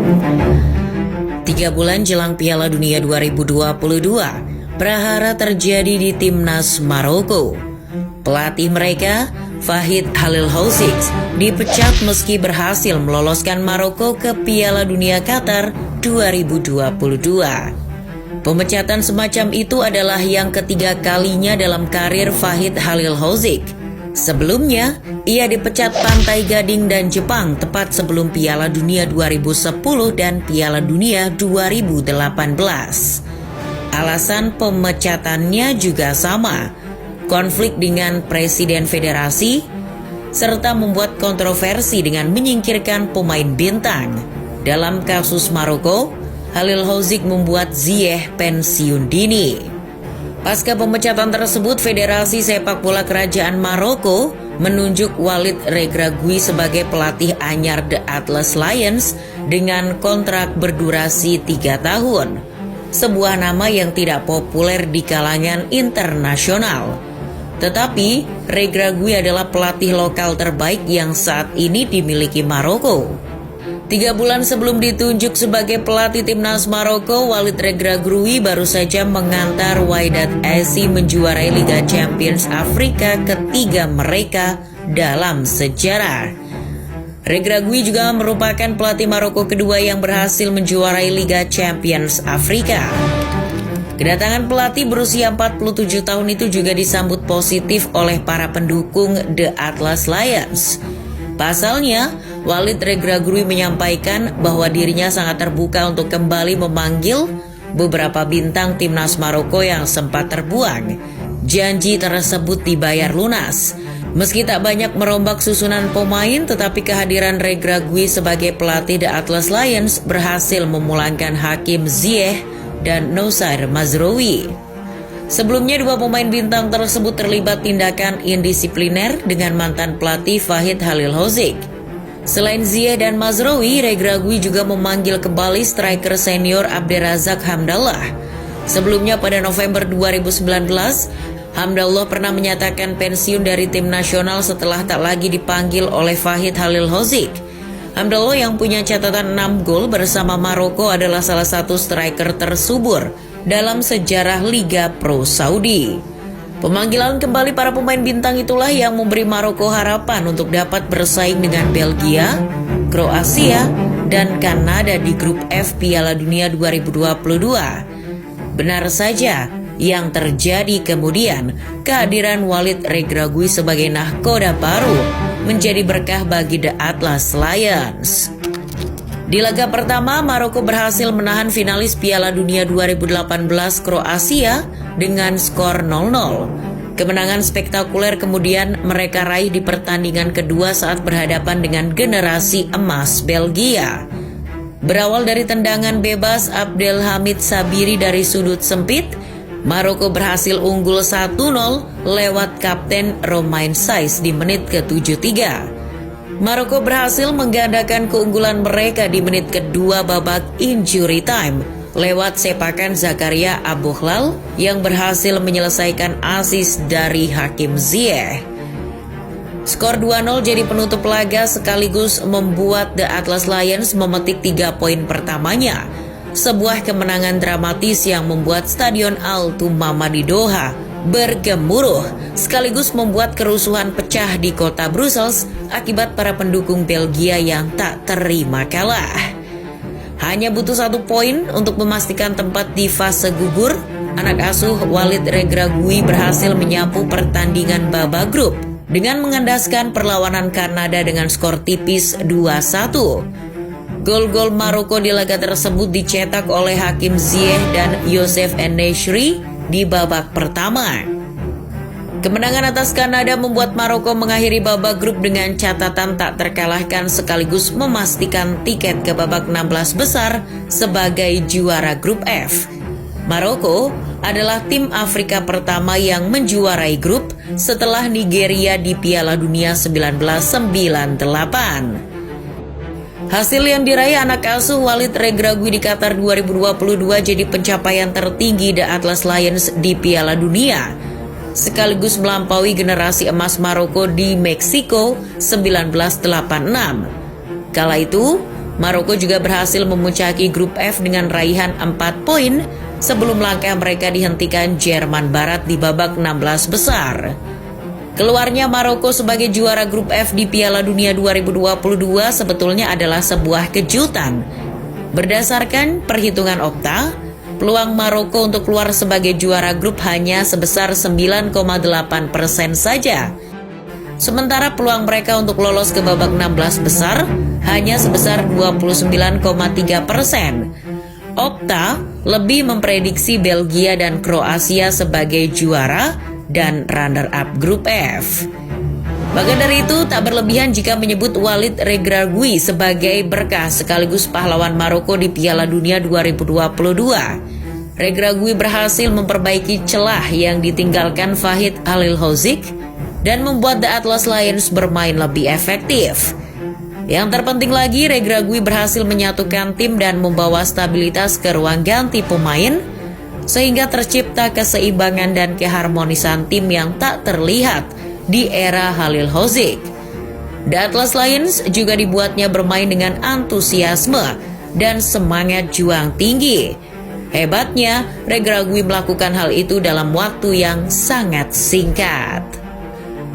3 bulan jelang Piala Dunia 2022, prahara terjadi di Timnas Maroko. Pelatih mereka, Fahid Halilhodzic, dipecat meski berhasil meloloskan Maroko ke Piala Dunia Qatar 2022. Pemecatan semacam itu adalah yang ketiga kalinya dalam karir Fahid Halilhodzic. Sebelumnya, ia dipecat Pantai Gading dan Jepang tepat sebelum Piala Dunia 2010 dan Piala Dunia 2018. Alasan pemecatannya juga sama, konflik dengan Presiden Federasi, serta membuat kontroversi dengan menyingkirkan pemain bintang. Dalam kasus Maroko, Halilhodzic membuat Ziyech pensiun dini. Pasca pemecatan tersebut, Federasi Sepak Bola Kerajaan Maroko menunjuk Walid Regragui sebagai pelatih anyar The Atlas Lions dengan kontrak berdurasi 3 tahun. Sebuah nama yang tidak populer di kalangan internasional. Tetapi, Regragui adalah pelatih lokal terbaik yang saat ini dimiliki Maroko. 3 bulan sebelum ditunjuk sebagai pelatih timnas Maroko, Walid Regragui baru saja mengantar Wydad SC menjuarai Liga Champions Afrika ketiga mereka dalam sejarah. Regragui juga merupakan pelatih Maroko kedua yang berhasil menjuarai Liga Champions Afrika. Kedatangan pelatih berusia 47 tahun itu juga disambut positif oleh para pendukung The Atlas Lions. Pasalnya, Walid Regragui menyampaikan bahwa dirinya sangat terbuka untuk kembali memanggil beberapa bintang timnas Maroko yang sempat terbuang. Janji tersebut dibayar lunas. Meski tak banyak merombak susunan pemain, tetapi kehadiran Regragui sebagai pelatih The Atlas Lions berhasil memulangkan Hakim Ziyech dan Noussair Mazraoui. Sebelumnya, 2 pemain bintang tersebut terlibat tindakan indisipliner dengan mantan pelatih Fahid Halilhodzic. Selain Ziyech dan Mazraoui, Regragui juga memanggil kembali striker senior Abderrazak Hamdallah. Sebelumnya pada November 2019, Hamdallah pernah menyatakan pensiun dari tim nasional setelah tak lagi dipanggil oleh Fahid Halilhodzic. Hamdallah yang punya catatan 6 gol bersama Maroko adalah salah satu striker tersubur dalam sejarah Liga Pro Saudi. Pemanggilan kembali para pemain bintang itulah yang memberi Maroko harapan untuk dapat bersaing dengan Belgia, Kroasia, dan Kanada di grup F Piala Dunia 2022. Benar saja, yang terjadi kemudian, kehadiran Walid Regragui sebagai nahkoda baru menjadi berkah bagi The Atlas Lions. Di laga pertama, Maroko berhasil menahan finalis Piala Dunia 2018 Kroasia dengan skor 0-0. Kemenangan spektakuler kemudian mereka raih di pertandingan kedua saat berhadapan dengan generasi emas Belgia. Berawal dari tendangan bebas Abdelhamid Sabiri dari sudut sempit, Maroko berhasil unggul 1-0 lewat kapten Romain Saiz di menit ke-73. Maroko berhasil menggandakan keunggulan mereka di menit kedua babak injury time lewat sepakan Zakaria Abouhlal yang berhasil menyelesaikan assist dari Hakim Ziyech. Skor 2-0 jadi penutup laga sekaligus membuat The Atlas Lions memetik 3 poin pertamanya. Sebuah kemenangan dramatis yang membuat Stadion Al Thumama di Doha bergemuruh, sekaligus membuat kerusuhan pecah di kota Brussels akibat para pendukung Belgia yang tak terima kalah. Hanya butuh 1 poin untuk memastikan tempat di fase gugur. Anak asuh Walid Regragui berhasil menyapu pertandingan babak grup dengan mengandaskan perlawanan Kanada dengan skor tipis 2-1. Gol-gol Maroko di laga tersebut dicetak oleh Hakim Ziyech dan Youssef En-Nesyri di babak pertama. Kemenangan atas Kanada membuat Maroko mengakhiri babak grup dengan catatan tak terkalahkan sekaligus memastikan tiket ke babak 16 besar sebagai juara grup F. Maroko adalah tim Afrika pertama yang menjuarai grup setelah Nigeria di Piala Dunia 1998. Hasil yang diraih anak asuh Walid Regragui di Qatar 2022 jadi pencapaian tertinggi The Atlas Lions di Piala Dunia, sekaligus melampaui generasi emas Maroko di Meksiko 1986. Kala itu, Maroko juga berhasil memuncaki grup F dengan raihan 4 poin sebelum langkah mereka dihentikan Jerman Barat di babak 16 besar. Keluarnya Maroko sebagai juara grup F di Piala Dunia 2022 sebetulnya adalah sebuah kejutan. Berdasarkan perhitungan Opta, peluang Maroko untuk keluar sebagai juara grup hanya sebesar 9,8% saja. Sementara peluang mereka untuk lolos ke babak 16 besar hanya sebesar 29,3%. Opta lebih memprediksi Belgia dan Kroasia sebagai juara dan runner-up grup F. Maka dari itu, tak berlebihan jika menyebut Walid Regragui sebagai berkah sekaligus pahlawan Maroko di Piala Dunia 2022. Regragui berhasil memperbaiki celah yang ditinggalkan Fahid Halilhodzic dan membuat The Atlas Lions bermain lebih efektif. Yang terpenting lagi, Regragui berhasil menyatukan tim dan membawa stabilitas ke ruang ganti pemain, sehingga tercipta keseimbangan dan keharmonisan tim yang tak terlihat di era Halilhodzic. The Atlas Lions juga dibuatnya bermain dengan antusiasme dan semangat juang tinggi. Hebatnya, Regragui melakukan hal itu dalam waktu yang sangat singkat.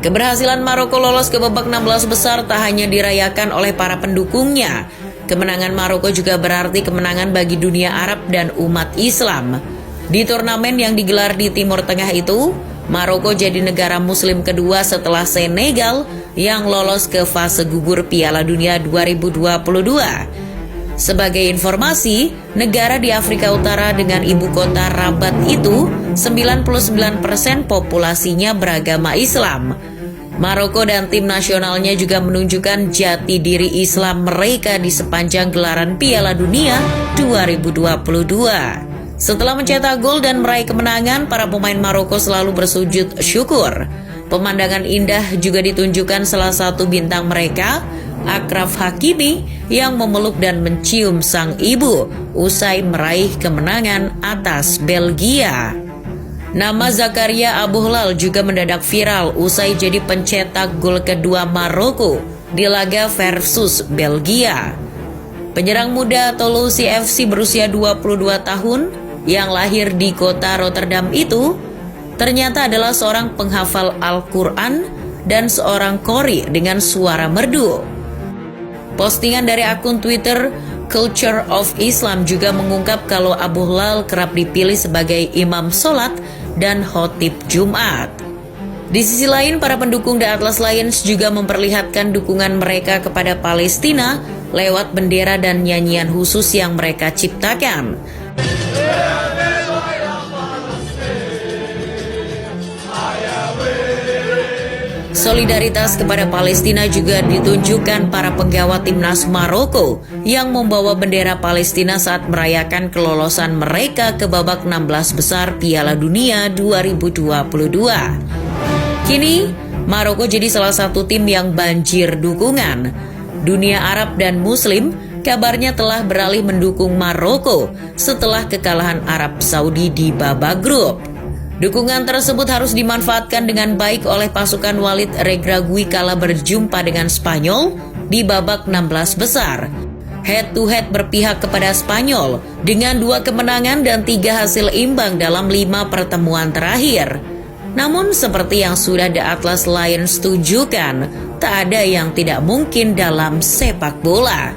Keberhasilan Maroko lolos ke babak 16 besar tak hanya dirayakan oleh para pendukungnya. Kemenangan Maroko juga berarti kemenangan bagi dunia Arab dan umat Islam. Di turnamen yang digelar di Timur Tengah itu, Maroko jadi negara muslim kedua setelah Senegal yang lolos ke fase gugur Piala Dunia 2022. Sebagai informasi, negara di Afrika Utara dengan ibu kota Rabat itu 99% populasinya beragama Islam. Maroko dan tim nasionalnya juga menunjukkan jati diri Islam mereka di sepanjang gelaran Piala Dunia 2022. Setelah mencetak gol dan meraih kemenangan, para pemain Maroko selalu bersujud syukur. Pemandangan indah juga ditunjukkan salah satu bintang mereka, Achraf Hakimi, yang memeluk dan mencium sang ibu usai meraih kemenangan atas Belgia. Nama Zakaria Abouhlal juga mendadak viral usai jadi pencetak gol kedua Maroko di laga versus Belgia. Penyerang muda Toulouse FC berusia 22 tahun yang lahir di kota Rotterdam itu ternyata adalah seorang penghafal Al-Quran dan seorang qori dengan suara merdu. Postingan dari akun Twitter Culture of Islam juga mengungkap kalau Abouhlal kerap dipilih sebagai imam sholat dan khotib Jumat. Di sisi lain, para pendukung The Atlas Lions juga memperlihatkan dukungan mereka kepada Palestina lewat bendera dan nyanyian khusus yang mereka ciptakan. Solidaritas kepada Palestina juga ditunjukkan para penggawa timnas Maroko yang membawa bendera Palestina saat merayakan kelolosan mereka ke babak 16 besar Piala Dunia 2022. Kini, Maroko jadi salah satu tim yang banjir dukungan. Dunia Arab dan Muslim kabarnya telah beralih mendukung Maroko setelah kekalahan Arab Saudi di babak grup. Dukungan tersebut harus dimanfaatkan dengan baik oleh pasukan Walid Regragui kala berjumpa dengan Spanyol di babak 16 besar. Head to head berpihak kepada Spanyol dengan 2 kemenangan dan 3 hasil imbang dalam 5 pertemuan terakhir. Namun seperti yang sudah The Atlas Lions tunjukkan, tak ada yang tidak mungkin dalam sepak bola.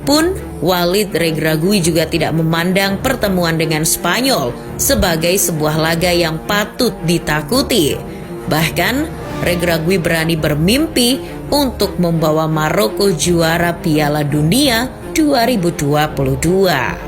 Pun Walid Regragui juga tidak memandang pertemuan dengan Spanyol sebagai sebuah laga yang patut ditakuti. Bahkan Regragui berani bermimpi untuk membawa Maroko juara Piala Dunia 2022.